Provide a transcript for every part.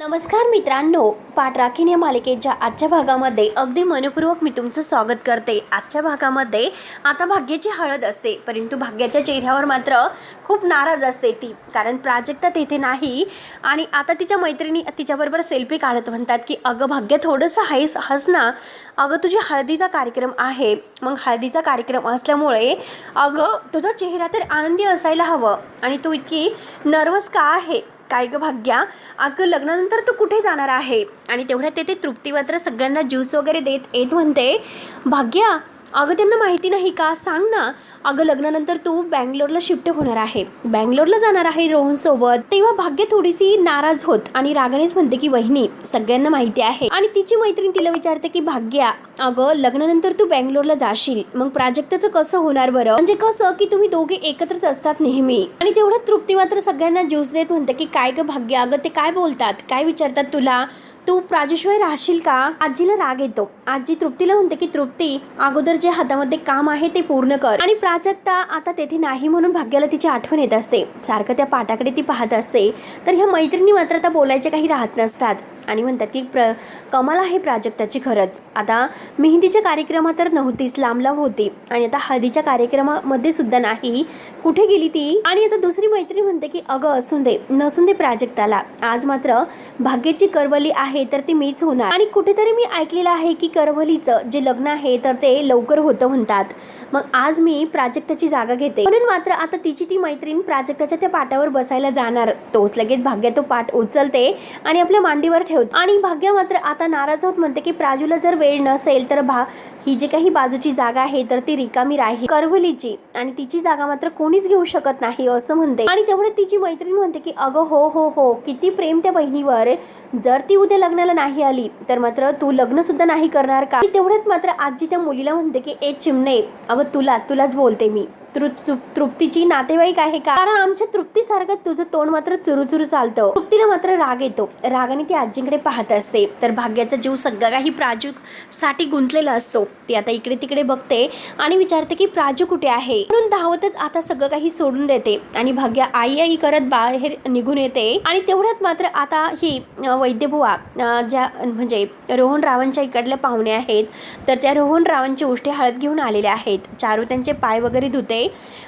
नमस्कार मित्रांनो, पाठ राखीन या मालिकेच्या आजच्या भागामध्ये अगदी मनपूर्वक मी तुमचं स्वागत करते। आजच्या भागामध्ये आता भाग्याची हळद असते, परंतु भाग्याच्या चेहऱ्यावर मात्र खूप नाराज असते ती, कारण प्राजक्ता तेथे नाही आणि आता तिच्या मैत्रिणी तिच्याबरोबर सेल्फी काढत म्हणतात की अगं भाग्य थोडंसं हस ना, अगं तुझी हळदीचा कार्यक्रम आहे, मग हळदीचा कार्यक्रम असल्यामुळे अगं तुझा चेहरा तर आनंदी असायला हवं आणि तू इतकी नर्वस का आहे? काय ग भाग्या, अगं लग्नानंतर तू कुठे जाणार आहे? आणि तेवढ्यात तेथे तृप्ती मात्र सगळ्यांना ज्यूस वगैरे देत येत म्हणते, भाग्या अगं त्यांना माहिती नाही का, सांग ना, अगं लग्नानंतर तू बँगलोरला शिफ्ट होणार आहे, बँगलोरला जाणार आहे रोहनसोबत। तेव्हा भाग्य थोडीशी नाराज होत आणि रागानेच म्हणते की वहिनी सगळ्यांना माहिती आहे। आणि तिची मैत्रीण तिला विचारते की भाग्या अगं लग्नानंतर तू बँगलोरला जाशील, मग प्राजक्ताचं कसं होणार बरं? म्हणजे कसं की तुम्ही दोघे एकत्रच असतात नेहमी। आणि तेवढ्यात तृप्ती मात्र सगळ्यांना ज्यूस देत म्हणते की काय ग भाग्य, अगं ते काय बोलतात, काय विचारतात तुला, तू प्राजूशिवाय राहशील का? आजीला राग येतो। आजी तृप्तीला म्हणते की तृप्ती अगोदर जे हातामध्ये काम आहे ते पूर्ण कर। आणि प्राजक्ता आता तेथे नाही म्हणून भाग्याला तिची आठवण येत असते, सारखं त्या पाटाकडे ती पाहत असते। तर ह्या मैत्रिणी मात्र आता बोलायचे काही राहत नसतात आणि म्हणतात की कमाल आहे प्राजक्ताची खरंच। आता मेहंदीच्या कार्यक्रमात तर नव्हतीच, लांब होती आणि आता हळदीच्या कार्यक्रमामध्ये सुद्धा नाही, कुठे गेली ती? आणि आता दुसरी मैत्रीण म्हणते की अगं असून दे नसून दे प्राजक्ताला, आज मात्र भाग्याची करवली आहे तर ती मीच होणार। आणि कुठेतरी मी ऐकलेलं आहे की करवलीचं जे लग्न आहे तर ते लवकर होतं म्हणतात, मग आज मी प्राजक्ताची जागा घेते। म्हणून मात्र आता तिची ती मैत्रीण प्राजक्ताच्या त्या पाटावर बसायला जाणार, तोच लगेच भाग्या तो पाट उचलते आणि आपल्या मांडीवर ठेवते। आणि भाग्या मात्र आता नाराज होत म्हणते की प्राजूला जर वेळ नसेल तर ही जी काही बाजूची जागा आहे तर ती रिकामी राहील करवलीची, आणि तिची जागा मात्र कोणीच घेऊ शकत नाही असं म्हणते। आणि तेवढे तिची मैत्रीण म्हणते की अगं हो हो हो, किती प्रेम त्या बहिणीवर, जर ती उद्या लग्नाला नाही आली तर मात्र तू लग्न सुद्धा नाही करणार का? तेवढ्यात मात्र आजी त्या मुलीला म्हणते की ए चिमणे, अगं तुलाच बोलते मी, तृप्तीची नातेवाईक आहे का? कारण आमच्या तृप्तीसारखं तुझं तोंड मात्र चुरूचुरू चालतं। तृप्तीला मात्र राग येतो, रागाने ती आजीकडे पाहत असते तर भाग्याचा जीव सगळा काही प्राजू साठी गुंतलेला असतो। ती आता इकडे तिकडे बघते आणि विचारते की प्राजू कुठे आहे, म्हणून धावतच आता सगळं काही सोडून देते आणि भाग्या आई आई करत बाहेर निघून येते। आणि तेवढ्यात मात्र आता ही वैद्यबुवा ज्या म्हणजे रोहन रावांच्या इकडल्या पाहुणे आहेत तर त्या रोहन रावांची उष्टी हळद घेऊन आलेल्या आहेत। चारू त्यांचे पाय वगैरे धुते।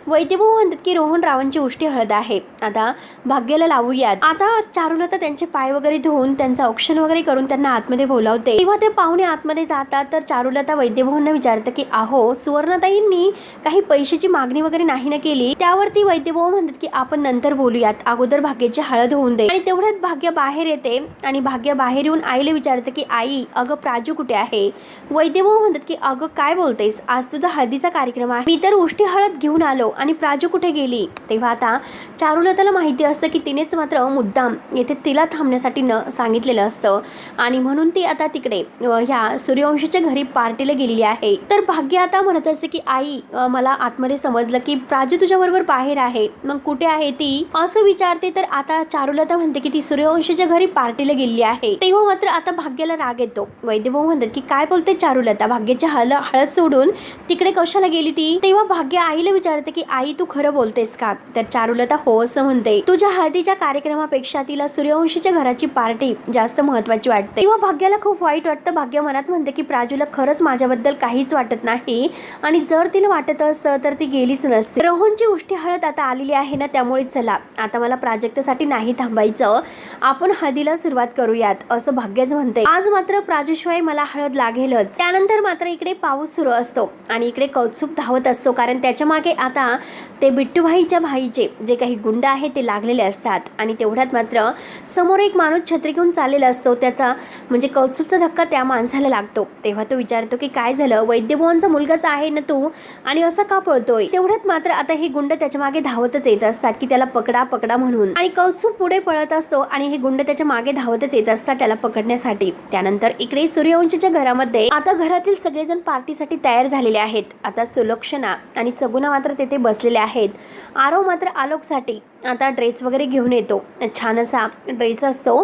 वैद्यभाऊ म्हणतात की रोहन रावांची उष्टी हळद आहे, आता भाग्याला लावूयात। आता चारूला तर त्यांचे पाय वगैरे धुवून त्यांचं औक्षण वगैरे करून त्यांना आतमध्ये बोलावते। तेव्हा ते पाहुणे आतमध्ये जातात तर चारूला त्या वैद्यभाऊंना विचारतं की अहो सुवर्णाताईंनी काही पैशाची मागणी वगैरे नाही ना केली? त्यावरती वैद्यभाऊ म्हणतात की आपण नंतर बोलूयात, अगोदर भाग्याची हळद होऊन दे। आणि तेवढ्यात भाग्य बाहेर येते आणि भाग्य बाहेर येऊन आईला विचारतं की आई अगं प्राजू कुठे आहे? वैद्यभाऊ म्हणतात की अगं काय बोलतेस, आज तुझा हळदीचा कार्यक्रम आहे, मी तर उष्टी हळद घेऊन आलो आणि प्राजू कुठे गेली? तेव्हा आता चारूला त्याला माहिती असतं की तिनेच मात्र मुद्दाम येथे तिला थांबण्यासाठी सांगितलेलं असतं आणि म्हणून ती आता तिकडे ह्या सूर्यवंशीच्या घरी पार्टीला गेलेली आहे। तर भाग्य आता म्हणत असते की आई मला आतमध्ये समजलं की प्राजू तुझ्याबरोबर बाहेर आहे, मग कुठे आहे ती असं विचारते। तर आता चारूला तर म्हणते की ती सूर्यवंशीच्या घरी पार्टीला गेलेली आहे। तेव्हा मात्र आता भाग्याला राग येतो। वैद्यभाऊ म्हणतात की काय बोलते चारूलता, भाग्याची हळद सोडून तिकडे कशाला गेली ती? तेव्हा भाग्य आईला विचारते की आई तू खरं बोलतेस का? तर चारुलता हो असं म्हणते, तुझ्या हळदीच्या कार्यक्रमापेक्षा तिला सूर्यवंशीच्या घराची पार्टी जास्त महत्वाची वाटते। तेव्हा भाग्याला खूप वाईट वाटतं। भाग्य मनात म्हणते की प्राजूला खरंच माझ्याबद्दल काहीच वाटत नाही आणि जर तिला वाटत असतं तर ती गेलीच नसते। रोहनची उष्टी हळद आता आलेली आहे ना, त्यामुळे चला आता मला प्राजक्तासाठी नाही थांबायचं, आपण हळदीला सुरुवात करूयात असं भाग्यच म्हणते। आज मात्र प्राजूशिवाय मला हळद लागेलच। त्यानंतर मात्र इकडे पाऊस सुरू असतो आणि इकडे कौतुक धावत असतो, कारण त्याच्या मागे आता ते बिट्टूभाईच्या भाईचे जे काही गुंड आहे ते लागलेले असतात। आणि तेवढ्यात मात्र समोर एक माणूस छत्री घेऊन चाललेला असतो, त्याचा म्हणजे कौतुकचा धक्का त्या माणसाला लागतो। तेव्हा तो विचारतो की काय झालं, वैद्यभुवांचा मुलगाच आहे ना तू आणि असा का पळतोय? तेवढ्यात मात्र आता हे गुंड त्याच्या मागे धावतच येत असतात की त्याला पकडा पकडा म्हणून, आणि कौतुक पुढे पळत असतो आणि हे गुंड त्याच्या मागे धावतच येत असतात त्याला पकडण्यासाठी। त्यानंतर इकडे सूर्यवंशीच्या घरामध्ये आता घरातील सगळेजण पार्टीसाठी तयार झालेले आहेत। आता सुलक्षणा आणि सगुणा मात्र तेथे बसलेले आहेत। आरव मात्र आलोकसाठी आता ड्रेस वगैरे घेऊन येतो, छान असा ड्रेस असतो.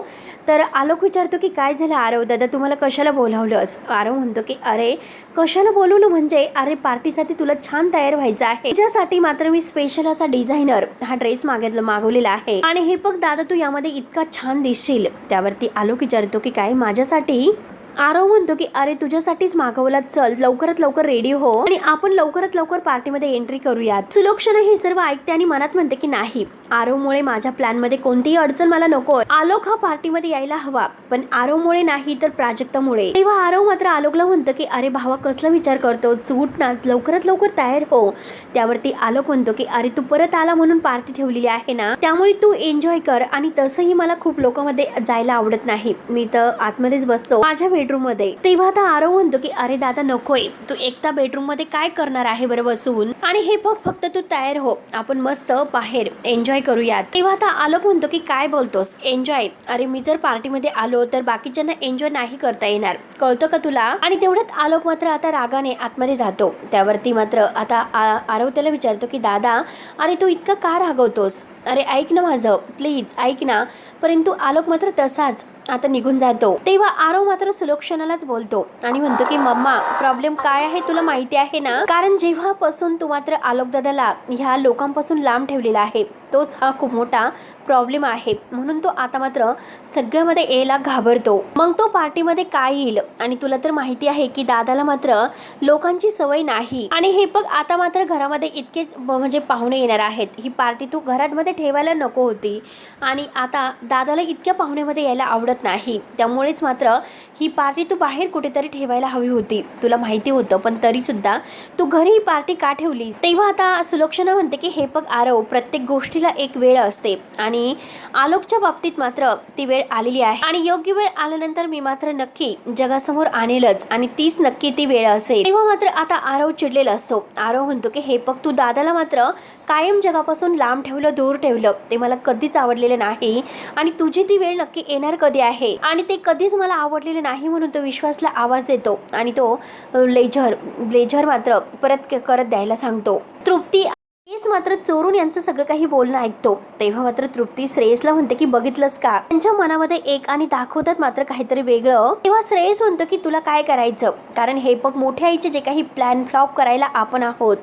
तर आलोक विचारतो की काय झालं आरव दादा, तुम्हाला कशाला बोलावलंस? आरव म्हणतो की अरे कशाला बोलवलं म्हणजे, अरे पार्टीसाठी तुला छान तयार व्हायचं आहे, तुझ्यासाठी मात्र मी स्पेशल असा डिझायनर हा ड्रेस मागवलेला आहे आणि हे बघ दादा तू यामध्ये इतका छान दिसशील. त्यावरती आलोक विचारतो की काय माझ्यासाठी? आरव म्हणतो की अरे तुझ्यासाठीच मागवला, चल लवकरात लवकर रेडी हो आणि आपण लवकरात लवकर पार्टीमध्ये एंट्री करूयात. सुलोक्षणा हे सर्व ऐकते आणि मनात म्हणते की नाही, आरवमुळे माझ्या प्लॅनमध्ये कोणतीही अडचण मला नको. आलोक हा पार्टीमध्ये यायला हवा, पण आरवमुळे नाही तर प्राजक्तामुळे. तेव्हा आरव मात्र आलोकला म्हणतो की अरे भावा कसला विचार करतो, चूट ना, लवकरात लवकर तयार हो. त्यावरती आलोक म्हणतो की अरे तू परत आला म्हणून पार्टी ठेवलेली आहे ना, त्यामुळे तू एन्जॉय कर. आणि तसंही मला खूप लोकांमध्ये जायला आवडत नाही, मी तर आतमध्येच बसतो माझ्या बेडरूम मध्ये. तेव्हा आता आरव म्हणतो की अरे दादा नकोय, तू एकटा बेडरूम मध्ये काय करणार आहे बरं बसून, आणि हे बघ फक्त तू तयार हो, आपण मस्त बाहेर एन्जॉय करूयात. तेव्हा आता आलोक म्हणतो की काय बोलतोस एन्जॉय, अरे मी जर पार्टीमध्ये आलो तर बाकीच्यांना एन्जॉय नाही करता येणार, कळतं का तुला? आणि तेवढ्यात आलोक मात्र आता रागाने आतमध्ये जातो. त्यावरती मात्र आता आरव त्याला विचारतो की दादा अरे तू इतका का रागवतोस, अरे ऐक ना माझं प्लीज ऐक ना. परंतु आलोक मात्र तसाच आता निघून जातो. तेव्हा आरव मात्र सुलोक्षणालाच बोलतो आणि म्हणतो की मम्मा प्रॉब्लेम काय आहे तुला माहिती आहे ना, कारण जेव्हापासून तू मात्र आलोक दादाला ह्या लोकांपासून लांब ठेवलेला आहे तोच हा खूप मोठा प्रॉब्लेम आहे, म्हणून तो आता मात्र सगळ्यामध्ये यायला घाबरतो. मग तो पार्टीमध्ये काय येईल, आणि तुला तर माहिती आहे की दादाला मात्र लोकांची सवय नाही. आणि हे बघ आता मात्र घरामध्ये इतके म्हणजे पाहुणे येणार आहेत, ही पार्टी तू घरामध्ये ठेवायला नको होती आणि आता दादाला इतक्या पाहुण्यामध्ये यायला आवडत नाही, त्यामुळेच मात्र ही पार्टी तू बाहेर कुठेतरी ठेवायला हवी होती, तुला माहिती होतं पण तरी सुद्धा तू घरी ही पार्टी का ठेवली. तेव्हा आता सुलोक्षणा म्हणते की हे बघ आरव प्रत्येक गोष्टीला एक वेळ असते आणि आलोकच्या बाबतीत मात्र ती वेळ आलेली आहे आणि योग्य वेळ आल्यानंतर मी मात्र नक्की जगासमोर आणेलच आणि तीच नक्की ती वेळ असेल. तेव्हा मात्र आता आरव चिडलेला असतो. आरव म्हणतो की हे बघ तू दादाला मात्र कायम जगापासून लांब ठेवलं, दूर ठेवलं, ते मला कधीच आवडलेलं नाही आणि तुझी ती वेळ नक्की येणार कधी आहे आणि ते कधीच मला आवडलेलं नाही, म्हणून तो विश्वासला आवाज देतो आणि तो ब्लेझर मात्र परत करत द्यायला सांगतो. तृप्ती श्रेयस मात्र चोरून यांचं सगळं काही बोलणं ऐकतो. तेव्हा मात्र तृप्ती श्रेयसला म्हणते की बघितलंस का, त्यांच्या मनामध्ये एक आणि दाखवतात मात्र काहीतरी वेगळं. तेव्हा श्रेयस म्हणतो की तुला काय करायचं, कारण हे बघ मोठ्या आईचे जे काही प्लॅन फ्लॉप करायला आपण आहोत,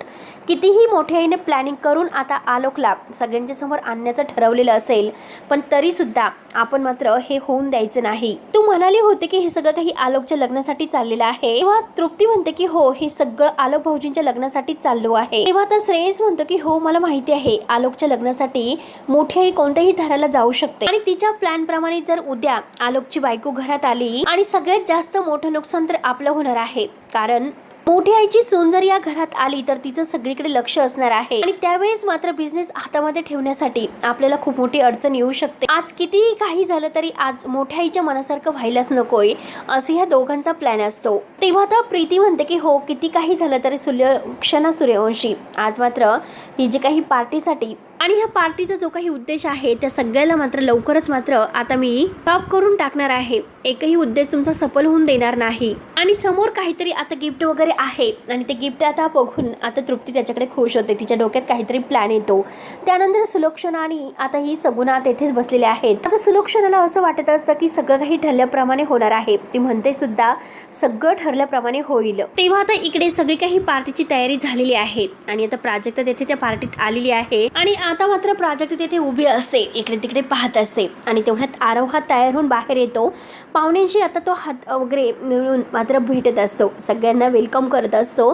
कितीही मोठ्या आईने प्लॅनिंग करून आता आलोकला सगळ्यांच्या समोर आणण्याचं ठरवलेलं असेल, पण तरी सुद्धा आपण मात्र हे होऊन द्यायचं नाही. तू म्हणाली होते की हे सगळं काही आलोकच्या लग्नासाठी चाललेलं आहे. तेव्हा तृप्ती म्हणते की हो हे सगळं आलोक भाऊजींच्या लग्नासाठी चाललो आहे. तेव्हा आता श्रेयस म्हणतो की हो मला माहिती आहे आलोकच्या लग्नासाठी मोठी आई कोणत्याही थराला जाऊ शकते आणि तिच्या प्लॅन प्रमाणे जर उद्या आलोकची बायको घरात आली आणि सगळ्यात जास्त मोठं नुकसान तर आपलं होणार आहे, कारण मोठी आईची सून जर या घरात आली तर तिचं सगळीकडे लक्ष असणार आहे आणि त्यावेळेस मात्र बिझनेस हातामध्ये ठेवण्यासाठी आपल्याला खूप मोठी अडचण येऊ शकते. आज कितीही काही झालं तरी आज मोठ्या आईच्या मनासारखं व्हायलाच नकोय, असे ह्या दोघांचा प्लॅन असतो. तेव्हा आता प्रीती म्हणते की हो किती काही झालं तरी सुलोक्षणा सूर्यवंशी आज मात्र ही जी काही पार्टीसाठी आणि ह्या पार्टीचा जो काही उद्देश आहे त्या सगळ्याला मात्र लवकरच मात्र आता मी टॉप करून टाकणार आहे, एकही उद्देश तुमचा सफल होऊन देणार नाही. आणि समोर काहीतरी आता गिफ्ट वगैरे आहे आणि ते गिफ्ट आता बघून आता तृप्ती त्याच्याकडे खुश होते, तिच्या डोक्यात काहीतरी प्लॅन येतो. त्यानंतर सुलोक्षणा आणि आता ही सगुणा तेथेच बसलेले आहेत. आता सुलोक्षणाला असं वाटत असतं की सगळं काही ठरल्याप्रमाणे होणार आहे, ती म्हणते सुद्धा सगळं ठरल्याप्रमाणे होईल. तेव्हा आता इकडे सगळी काही पार्टीची तयारी झालेली आहे आणि आता प्राजक्ता तेथे त्या पार्टीत आलेली आहे आणि आता मात्र प्राजक्ता तेथे उभी असते, इकडे तिकडे पाहत असते आणि तेवढ्यात आरव हा तयार होऊन बाहेर येतो. पाहुण्यांशी आता तो हात वगैरे मिळून मात्र भेटत असतो, सगळ्यांना वेलकम करत असतो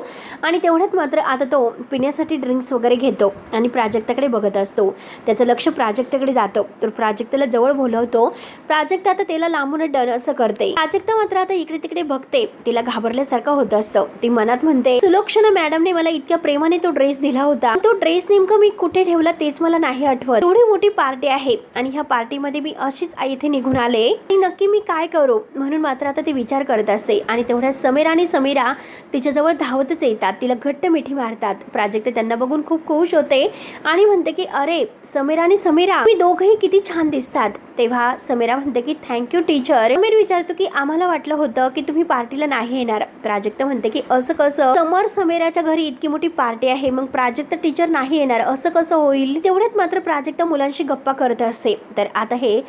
आणि तेवढ्यात मात्र आता तो पिण्यासाठी ड्रिंक्स वगैरे घेतो आणि प्राजक्ताकडे बघत असतो. त्याचं लक्ष प्राजक्ताकडे जातं तर प्राजक्ताला जवळ बोलवतो. प्राजक्ता आता त्याला लांबून डन असं करते. प्राजक्ता मात्र आता इकडे तिकडे बघते, तिला घाबरल्यासारखं होत असतं. ती मनात म्हणते सुलोक्षणा मॅडमने मला इतक्या प्रेमाने तो ड्रेस दिला होता, तो ड्रेस नेमकं मी कुठे ठेवला तेच मला नाही आठवत. एवढी मोठी पार्टी आहे आणि ह्या पार्टीमध्ये मी अशीच इथे निघून आले आणि नक्की मी काय करू, म्हणून मात्र आता ती विचार करत असते. आणि तेवढ्यात समीर आणि समीरा तिच्याजवळ धावतच येतात, तिला घट्ट मिठी मारतात. प्राजक्ता त्यांना बघून खूप खुश होते आणि म्हणते की अरे समीर आणि समीरा तुम्ही दोघंही किती छान दिसतात, तेव्हा समीरा म्हणते की थँक्यू टीचर. समीर विचारतो की आम्हाला वाटलं होतं की तुम्ही पार्टीला नाही येणार. प्राजक्ता म्हणते की असं कसं, समोर समीराच्या घरी इतकी मोठी पार्टी आहे, मग प्राजक्ता टीचर नाही येणार असं कसं होईल. तेवढ्यात मात्र प्राजक्ता मुलांशी गप्पा करत असते. तर आता हे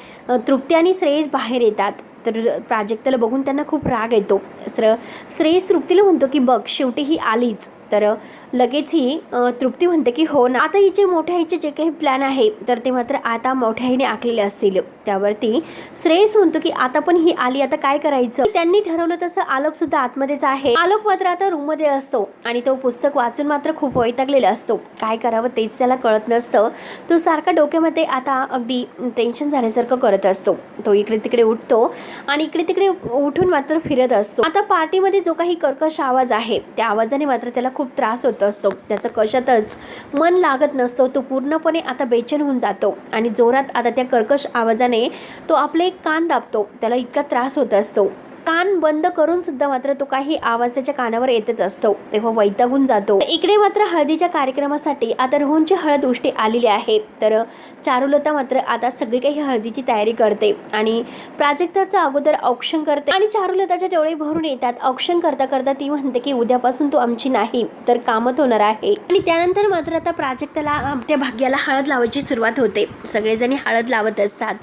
तृप्ती आणि श्रेयस बाहेर येतात. तर प्राजक्ताला बघून त्यांना खूप राग येतो. श्रेयस तृप्तीला म्हणतो की बघ शेवटी ही आलीच. तर लगेच ही तृप्ती म्हणते की हो ना, आता हिचे मोठ्या आईचे जे काही प्लॅन आहे तर ते मात्र आता मोठ्या आईने आखलेले असतील. त्यावरती श्रेयस म्हणतो की आता पण ही आली, आता काय करायचं. त्यांनी ठरवलं तसं आलोक सुद्धा आतमध्येच आहे. आलोक मात्र आता रूम मध्ये असतो आणि तो पुस्तक वाचून मात्र खूप वैतागलेला असतो. काय करावं तेच त्याला कळत नसतं. तो सारखा डोक्यामध्ये आता अगदी टेन्शन झाल्यासारखं करत असतो. तो इकडे तिकडे उठतो आणि इकडे तिकडे उठून मात्र फिरत असतो. आता पार्टीमध्ये जो काही कर्कश आवाज आहे त्या आवाजाने मात्र त्याला खूप त्रास होत असतो. त्याचं कशातच मन लागत नसतो. तो पूर्णपणे आता बेचैन होऊन जातो आणि जोरात आता त्या कर्कश आवाजाने तो आपले कान दाबतो. त्याला इतका त्रास होत असतो. कान बंद करून सुद्धा मात्र तो काही आवाज त्याच्या कानावर येतच असतो. तेव्हा वैतागून जातो. इकडे मात्र हळदीच्या कार्यक्रमासाठी आता रोहनची हळद उष्टी आलेली आहे. तर चारुलता मात्र आता सगळी काही हळदीची तयारी करते आणि प्राजक्ताचं अगोदर औक्षण करते आणि चारुलताचे डोळे भरून येतात. औक्षण करता करता ती म्हणते की उद्यापासून तू आमची नाही तर कामत होणार आहे. आणि त्यानंतर मात्र आता प्राजक्ताला त्या भाग्याला हळद लावायची सुरुवात होते. सगळेजणी हळद लावत असतात.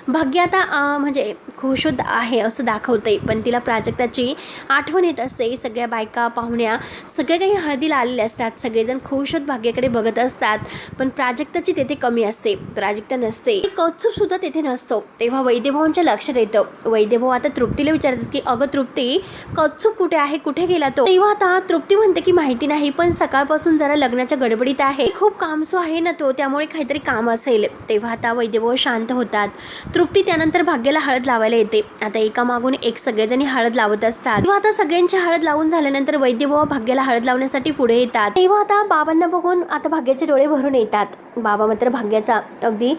भाग्य आता म्हणजे खुशोद आहे असं दाखवते, पण तिला प्राजक्ताची आठवण येत असते. सगळ्या बायका पाहुण्या सगळे काही हळदीला आलेले असतात. सगळेजण खुशोद भाग्याकडे बघत असतात, पण प्राजक्ताची तेथे कमी असते. प्राजक्ता नसते. कौतुक सुद्धा तेथे नसतो. तेव्हा वैद्यभावांच्या लक्षात येतं. वैद्यभाव आता तृप्तीला विचारतात की अगं तृप्ती, कौतुक कुठे आहे, कुठे गेला तो. तेव्हा आता तृप्ती म्हणते की माहिती नाही, पण सकाळपासून जरा लग्नाच्या गडबडीत आहे, खूप कामसू आहे ना तो, त्यामुळे काहीतरी काम असेल. तेव्हा आता वैद्यभाव शांत होतात. तृप्ती त्यानंतर भाग्याला हळद लावायला येते. आता एका मागून एक सगळेजणी हळद लावत असतात. तेव्हा आता सगळ्यांची हळद लावून झाल्यानंतर वैद्यभाव भाग्याला हळद लावण्यासाठी पुढे येतात. तेव्हा आता बाबांना बघून आता भाग्याचे डोळे भरून येतात. बाबा मात्र भाग्याचा अगदी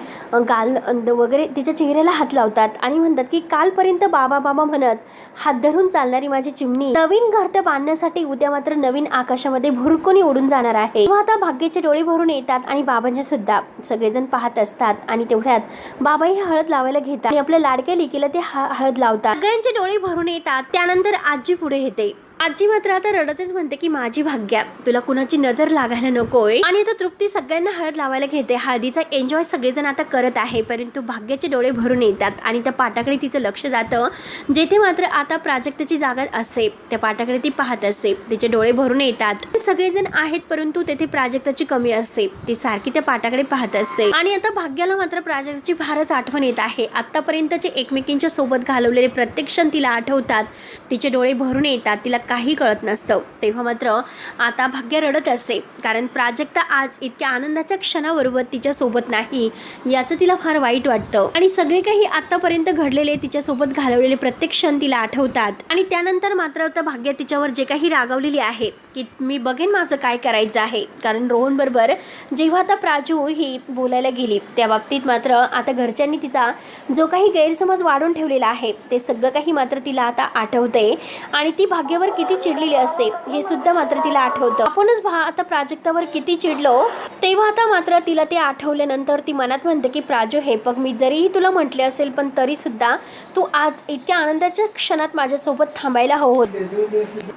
गाल वगैरे तिच्या चेहऱ्याला हात लावतात आणि म्हणतात की कालपर्यंत बाबा बाबा म्हणत हात धरून चालणारी माझी चिमणी नवीन घरटं बांधण्यासाठी उद्या मात्र नवीन आकाशामध्ये भुरकून उडून जाणार आहे. तेव्हा आता भाग्याचे डोळे भरून येतात आणि बाबांचे सुद्धा. सगळेजण पाहत असतात आणि तेवढ्यात बाबाही हळद लावायला घेतात आणि आपल्या लाडक्या लेकीला ते हळद लावतात. सगळ्यांचे डोळे भरून येतात. त्यानंतर आजी पुढे येते. आजी मात्र आता रडतच म्हणते की माझी भाग्या, तुला कुणाची नजर लागायला नकोय. आणि आता तृप्ती सगळ्यांना हळद लावायला घेते. हळदीचा एन्जॉय सगळेजण आता करत आहे, परंतु भाग्याचे डोळे भरून येतात आणि त्या पाटाकडे तिचं लक्ष जातं. जेथे मात्र आता प्राजक्ताची जागा असते त्या पाटाकडे ती पाहत असते. तिचे डोळे भरून येतात. सगळेजण आहेत, परंतु तेथे प्राजक्ताची कमी असते. ती सारखी त्या पाटाकडे पाहत असते आणि आता भाग्याला मात्र प्राजक्ताची फारच आठवण येत आहे. आतापर्यंतचे एकमेकींच्या सोबत घालवलेले प्रत्येक क्षण तिला आठवतात. तिचे डोळे भरून येतात. तिला काही कळत नसतं. तेव्हा मात्र आता भाग्य रडत असते, कारण प्राजक्ता आज इतक्या आनंदाच्या क्षणाबरोबर तिच्या सोबत नाही याचं तिला फार वाईट वाटतं. आणि सगळे काही आतापर्यंत घडलेले तिच्यासोबत घालवलेले प्रत्येक क्षण तिला आठवतात. आणि त्यानंतर मात्र आता भाग्य तिच्यावर जे काही रागावलेली आहे की मी बघेन माझं काय करायचं आहे. कारण रोहन बरोबर जेव्हा आता प्राजू ही बोलायला गेली त्या बाबतीत मात्र आता घरच्यांनी तिचा जो काही गैरसमज वाढून ठेवलेला आहे ते सगळं काही मात्र तिला आता आठवते. आणि ती भाग्यावर किती चिडलेली असते हे सुद्धा मात्र तिला आठवतं. आपणच आता प्राजक्तावर किती चिडलो. तेव्हा आता मात्र तिला ते आठवल्यानंतर ती मनात म्हणते की प्राजू हे बघ, मी जरीही तुला म्हटले असेल पण तरी सुद्धा तू आज इतक्या आनंदाच्या क्षणात माझ्यासोबत थांबायला हवं.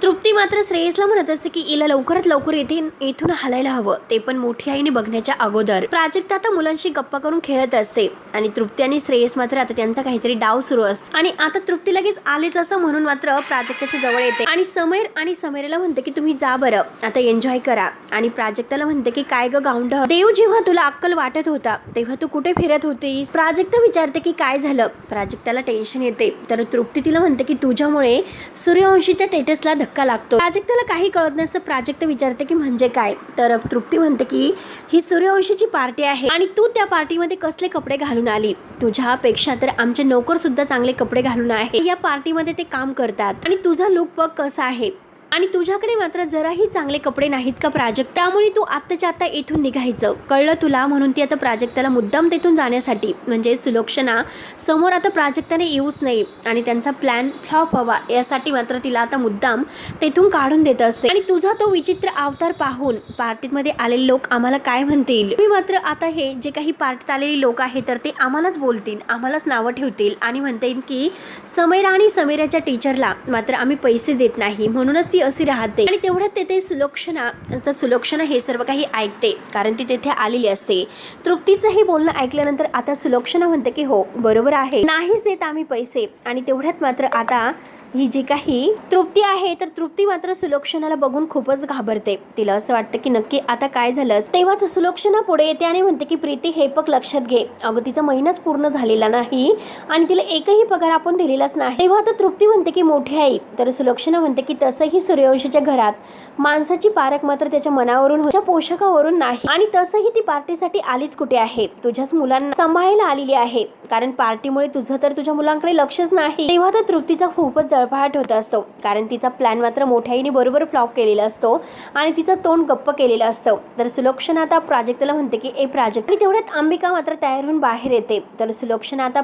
तृप्ती मात्र श्रेयसला म्हणत असते की हिला लवकरात लवकर इथून हलायला हवं, ते पण मोठी आईने बघण्याच्या अगोदर. प्राजक्ता आता मुलांशी गप्पा करून खेळत असते आणि तृप्ती आणि श्रेयस मात्र आता त्यांचा काहीतरी डाव सुरू असतो. आणि आता तृप्ती लगेच आलेच असं म्हणून मात्र प्राजक्ताच्या जवळ येते आणि समीरला म्हणते की तुम्ही जा बरं, आता एन्जॉय करा. आणि प्राजक्ताला म्हणते की काय ग गावंढ, देव जेव्हा तुला अक्कल वाटत होता तेव्हा तू कुठे फिरत होतीस. प्राजक्ता विचारते की काय झालं. प्राजक्ताला टेन्शन येते. तर तृप्ती तिला म्हणते की तुझ्यामुळे सूर्यवंशीच्या स्टेटसला धक्का लागतो. प्राजक्ताला काही कळत नसतं. प्राजक्ता विचारते की म्हणजे काय. तर तृप्ती म्हणते की ही सूर्यवंशीची पार्टी आहे आणि तू त्या पार्टीमध्ये कसले कपडे घालून आली. तुझ्यापेक्षा तर आमचे नोकर सुद्धा चांगले कपडे घालून आहे. या पार्टीमध्ये ते काम करतात आणि तुझा लुक बघ कसा आहे. आणि तुझ्याकडे मात्र जराही चांगले कपडे नाहीत का प्राजक्त, त्यामुळे तू आत्ताच्या आत्ता इथून निघायचं, कळलं तुला. म्हणून ती आता प्राजक्ताला मुद्दाम तेथून जाण्यासाठी म्हणजे सुलोचना समोर आता प्राजक्ताने येऊच नाही आणि त्यांचा प्लॅन फ्लॉप व्हावा यासाठी मात्र तिला आता मुद्दाम तेथून काढून देत असते. आणि तुझा तो विचित्र अवतार पाहून पार्टीमध्ये आलेले लोक आम्हाला काय म्हणतील, मी मात्र आता हे जे काही पार्टीत आलेले लोक आहेत तर ते आम्हालाच बोलतील, आम्हालाच नावं ठेवतील आणि म्हणतील की समीरा आणि समीराच्या टीचरला मात्र आम्ही पैसे देत नाही म्हणूनच ती अशी राहते. आणि तेवढ्यात तेथे सुलोचना हे सर्व काही ऐकते कारण ती तेथे आलेली असते. तृप्तीचं हे बोलणं ऐकल्यानंतर आता सुलोचना म्हणते की हो बरोबर आहे, नाहीच देत आम्ही पैसे. आणि तेवढ्यात मात्र आता ही जी काही तृप्ती आहे तर तृप्ती मात्र सुलोचनाला बघून खूपच घाबरते. तिला असं वाटतं की नक्की आता काय झालं. तेव्हा सुलोचना पुढे येते आणि म्हणते की प्रीती हे पग लक्षात घे, अगं तिचा महिनाच पूर्ण झालेला नाही आणि तिला एकही पगार आपण दिलेलाच नाही. तेव्हा आता तृप्ती म्हणते की मोठी आई. तर सुलोचना म्हणते की तसंही सूर्यवंशीच्या घरात माणसाची पारख मात्र त्याच्या मनावरून त्याच्या पोषकावरून नाही आणि तसंही ती पार्टीसाठी आलीच कुठे आहे, तुझ्याच मुलांना सांभाळायला आलेली आहे कारण पार्टीमुळे तुझं तर तुझ्या मुलांकडे लक्षच नाही. तेव्हा तर तृप्तीचा खूपच जळफळाट होत असतो कारण तिचा प्लॅन मात्र मोठ्या आईने बरोबर फ्लॉप केलेला असतो आणि तिचं तोंड गप्प केलेलं असतं. तर सुलोचना आता प्राजक्ताला म्हणते की ए प्राजक्त. आणि तेवढ्यात अंबिका मात्र तयार होऊन बाहेर येते. तर सुलोचना आता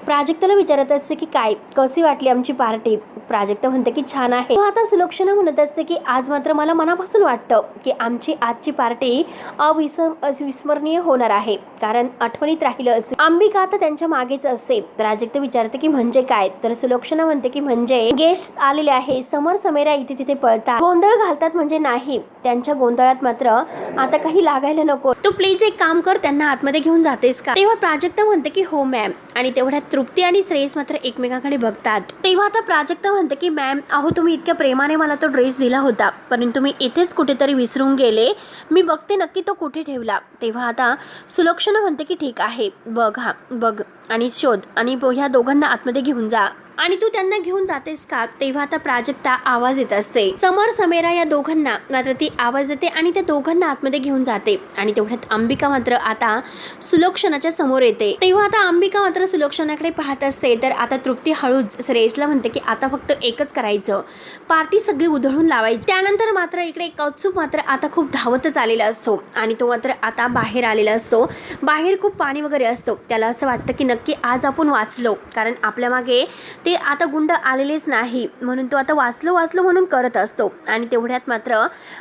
प्राजक्ताला विचारत असते की काय कशी वाटली आमची पार्टी. प्राजक्त म्हणते की छान आहे. आता सुलोचना म्हणत असते की आज मात्र मला मनापासून वाटतं की आमची आजची पार्टी अविस्मरणीय होणार आहे कारण आठवणीत राहिलं असेल. अंबिका आता त्यांच्या मागेच असते. प्राजक्त विचारते की म्हणजे काय. तर सुलोचना म्हणते की म्हणजे गेस्ट आलेले आहे, समोर समीरा इथे तिथे पळतात, गोंधळ घालतात म्हणजे नाही, त्यांच्या गोंधळात मात्र आता काही लागायला नको, तू प्लीज एक काम कर, त्यांना आतमध्ये घेऊन जातेस का. तेव्हा प्राजक्ता म्हणते की हो मॅम. आणि तेवढ्यात तृप्ती आणि श्रेयस मात्र एकमेकांकडे बघतात. तेव्हा आता प्राजक्ता म्हणते की मॅम अहो तुम्ही इतक्या प्रेमाने मला तो ड्रेस दिला होता परंतु मी इथेच कुठेतरी विसरून गेले, मी बघते नक्की तो कुठे ठेवला. तेव्हा आता सुलोचना म्हणते की ठीक आहे बघ आणि शोध आणि ह्या दोघांना आतमध्ये घेऊन जा. आणि तू त्यांना घेऊन जातेस का. तेव्हा आता प्राजक्ता आवाज येत असते. समोर समीरा या दोघांना मात्र ती आवाज येते आणि त्या दोघांना आतमध्ये घेऊन जाते. आणि तेवढ्यात अंबिका मात्र आता सुलोचनाच्या समोर येते. तेव्हा आता अंबिका मात्र सुलोचनाकडे पाहत असते. तर आता तृप्ती हळूच श्रेयसला म्हणते की आता फक्त एकच करायचं, पार्टी सगळी उधळून लावायची. त्यानंतर मात्र इकडे कौत्सुभ मात्र आता खूप धावतच आलेला असतो आणि तो मात्र आता बाहेर आलेला असतो. बाहेर खूप पाणी वगैरे असतो. त्याला असं वाटतं की नक्की आज आपण वाचलो कारण आपल्या मागे ते आता गुंड आलेलेच नाही म्हणून तो आता वाचलो म्हणून करत असतो. आणि तेवढ्यात मात्र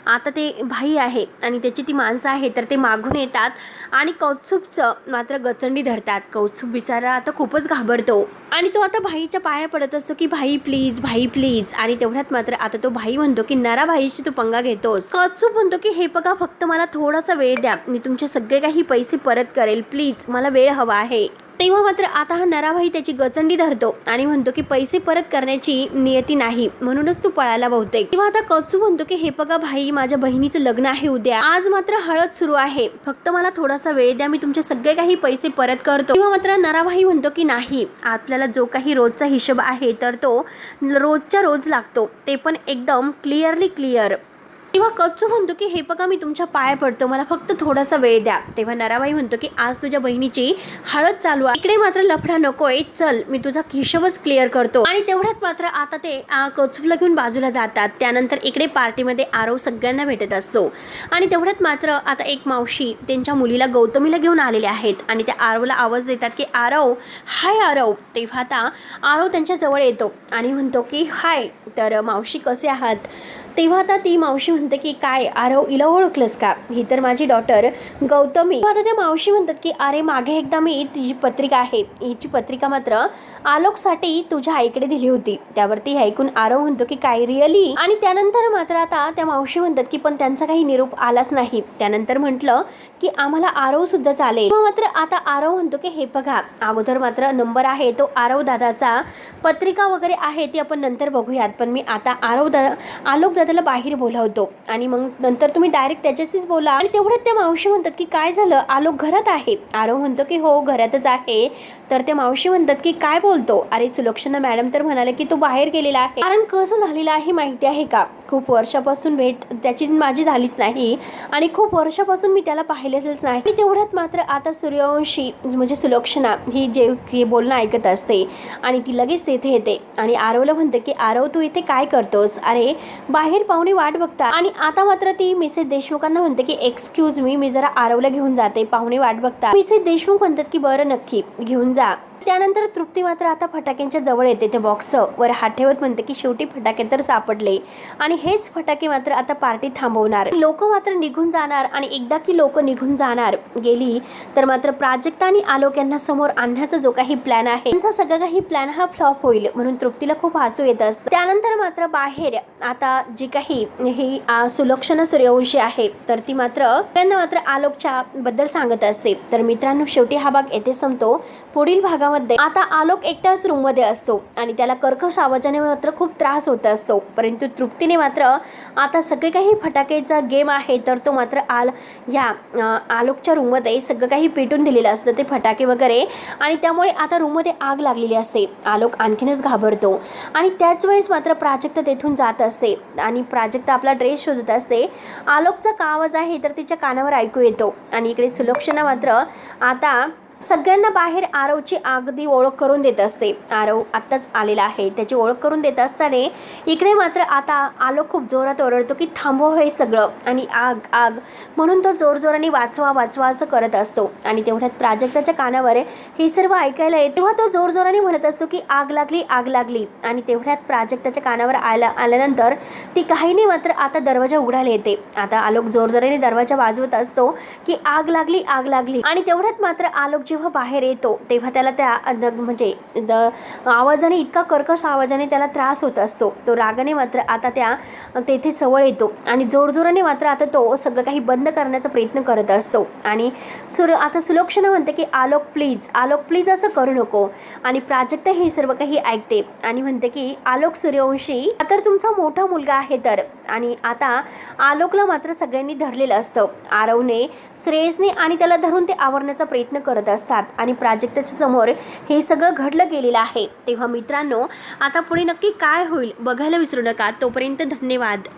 आता ते भाई आहे आणि त्याची ती माणसं आहे तर ते मागून येतात आणि कौत्सुभचं मात्र गचंडी धरतात. कौत्सुभ बिचारा आता खूपच घाबरतो आणि तो आता भाईच्या पाया पडत असतो की भाई प्लीज. आणि तेवढ्यात मात्र आता तो भाई म्हणतो की नरा भाईशी तू पंगा घेतोस. कौत्सुभ म्हणतो की हे बघा फक्त मला थोडासा वेळ द्या, मी तुमचे सगळे काही पैसे परत करेल, प्लीज मला वेळ हवा आहे. तेव्हा मात्र आता हा नराभाई त्याची गचंडी धरतो आणि म्हणतो की पैसे परत करण्याची नियती नाही म्हणूनच तू पळायला बहुतेक. तेव्हा आता कौत्सुभ म्हणतो की हे बघा भाई माझ्या बहिणीचं लग्न आहे उद्या, आज मात्र हळद सुरू आहे, फक्त मला थोडासा वेळ द्या, मी तुमचे सगळे काही पैसे परत करतो. तेव्हा मात्र नराभाई म्हणतो की नाही, आपल्याला जो काही रोजचा हिशोब आहे तर तो रोजच्या रोज लागतो, ते पण एकदम क्लिअर. तेव्हा कौत्सुभ म्हणतो की हे बघा मी तुमच्या पाया पडतो, मला फक्त थोडासा वेळ द्या. तेव्हा नराबाई म्हणतो की आज तुझ्या बहिणीची हळद चालू आहे, इकडे मात्र लफडा नकोय, चल मी तुझा हिशोबच क्लिअर करतो. आणि तेवढ्यात मात्र आता ते कौत्सुभला घेऊन बाजूला जातात. त्यानंतर इकडे पार्टीमध्ये आरव सगळ्यांना भेटत असतो आणि तेवढ्यात मात्र आता एक मावशी त्यांच्या मुलीला गौतमीला घेऊन आलेले आहेत आणि त्या आरवला आवाज देतात की आरव, हाय आरव. तेव्हा आता आरव त्यांच्या जवळ येतो आणि म्हणतो की हाय, तर मावशी कसे आहात. तेव्हा आता ती मावशी म्हणते की काय आरव, हिला ओळखलंस का, ही तर माझी डॉटर गौतमी. आता त्या मावशी म्हणतात की अरे मागे एकदा मी तुझी पत्रिका आहे, हिची पत्रिका मात्र आलोकसाठी तुझ्या आईकडे दिली होती. त्यावरती ऐकून आरव म्हणतो की काय रिअली. आणि त्यानंतर मात्र आता त्या मावशी म्हणतात की पण त्यांचा काही निरोप आलाच नाही. त्यानंतर म्हटलं की आम्हाला आरव सुद्धा चालेल. तेव्हा मात्र आता आरव म्हणतो की हे बघा अगोदर मात्र नंबर आहे तो आरव दादाचा, पत्रिका वगैरे आहे ती आपण नंतर बघूयात, पण मी आता आलोक दादाला बाहेर बोलावतो. आणि मग नंतर तुम्ही डायरेक्ट त्याच्याशीच बोला. आणि तेवढ्यात त्या मावशी म्हणतात की काय झालं, आलोक घरात आहे. आरव म्हणतो की हो घरातच आहे. तर त्या मावशी म्हणतात की काय बोलतो, अरे सुलक्षणा मॅडम तर म्हणाले की तो बाहेर गेलेला आहे. कारण कसं झालेलं आहे माहिती आहे का, खूप वर्षापासून भेट त्याची माझी झालीच नाही आणि खूप वर्षापासून मी त्याला पाहिलेच नाही. आणि तेवढ्यात मात्र आता सूर्यवंशी म्हणजे सुलक्षणा ही जे बोलणं ऐकत असते आणि ती लगेच तेथे येते आणि आरवला म्हणते की आरव तू इथे काय करतोस, अरे बाहेर पाहुणे वाट बघता. आणि आता मात्र ती मिसेस देशमुखांना म्हणते की एक्सक्यूज मी जरा आरवला घेऊन जाते, पाहुणे वाट बघता. मिसेस देशमुख म्हणतात की बरं नक्की घेऊन जा. त्यानंतर तृप्ती मात्र आता फटाक्यांच्या जवळ येते. ते बॉक्स वर हात ठेवत म्हणते की शेवटी फटाके तर सापडले आणि हेच फटाके मात्र आता पार्टी थांबवणार. लोक मात्र निघून जाणार आणि एकदा की लोक निघून जाणार गेली तर मात्र प्राजक्ता आणि आलोक यांना समोर आणण्याचा जो काही प्लॅन आहे त्यांचा सगळा काही प्लॅन हा फ्लॉप होईल म्हणून तृप्तीला खूप हसू येत असतं. त्यानंतर मात्र बाहेर आता जी काही ही सुलक्षणा सूर्यवंशी आहे तर ती मात्र त्यांना मात्र आलोकच्या बद्दल सांगत असते. तर मित्रांनो शेवटी हा भाग येथे संपतो. पुढील भागामध्ये आता आलोक एकटाच रूम मध्ये असतो आणि त्याला कर्कश आवाजाने मात्र खूप त्रास होत असतो. परंतु तृप्तीने मात्र आता सगळे काही फटाकेचा गेम आहे तर तो मात्र आलोकच्या रूम मध्ये सगळं काही पेटून दिलेलं असतं ते फटाके वगैरे आणि त्यामुळे आता रूम मध्ये आग लागलेली असते. आलोक आणखीनच घाबरतो आणि त्याच वेळेस मात्र प्राजक्ता तेथून जात असते आणि प्राजक्ता आपला ड्रेस शोधत असते. आलोकचा का आवाज आहे तर तिच्या कानावर ऐकू येतो आणि इकडे सुलक्षणा मात्र आता सगळ्यांना बाहेर आरवची अगदी ओळख करून देत असते. आरव आत्ताच आलेला आहे त्याची ओळख करून देत असताना इकडे मात्र आता आलोक खूप जोरात ओरडतो की थांबव हे सगळं आणि आग आग म्हणून तो जोरजोराने वाचवा वाचवा असं करत असतो. आणि तेवढ्यात प्राजक्ताच्या कानावर हे सर्व ऐकायला येते तेव्हा तो जोरजोराने म्हणत असतो की आग लागली आग लागली. आणि तेवढ्यात प्राजक्ताच्या कानावर आल्यानंतर ती काही नाही मात्र आता दरवाजा उघडायला येते. आता आलोक जोरजोराने दरवाजा वाजवत असतो की आग लागली आग लागली. आणि तेवढ्यात मात्र आलोक जेव्हा बाहेर येतो तेव्हा त्याला त्या म्हणजे आवाजाने इतका कर्कश आवाजाने त्याला त्रास होत असतो. तो रागाने मात्र आता तेथे सवळ येतो आणि जोरजोराने मात्र आता तो सगळं काही बंद करण्याचा प्रयत्न करत असतो. आणि आता सुलक्षणा म्हणते की आलोक प्लीज असं करू नको. आणि प्राजक्ता हे सर्व काही ऐकते आणि म्हणते की आलोक सूर्यवंशी तर तुमचा मोठा मुलगा आहे तर. आणि आता आलोकला मात्र सगळ्यांनी धरलेलं असतं. आरवने श्रेयसने आणि त्याला धरून ते आवरण्याचा प्रयत्न करत असतात आणि प्राजक्ताच्या समोर हे सगळं घडलं गेलेलं आहे. तेव्हा मित्रांनो आता पुढे नक्की काय होईल बघायला विसरू नका. तोपर्यंत धन्यवाद.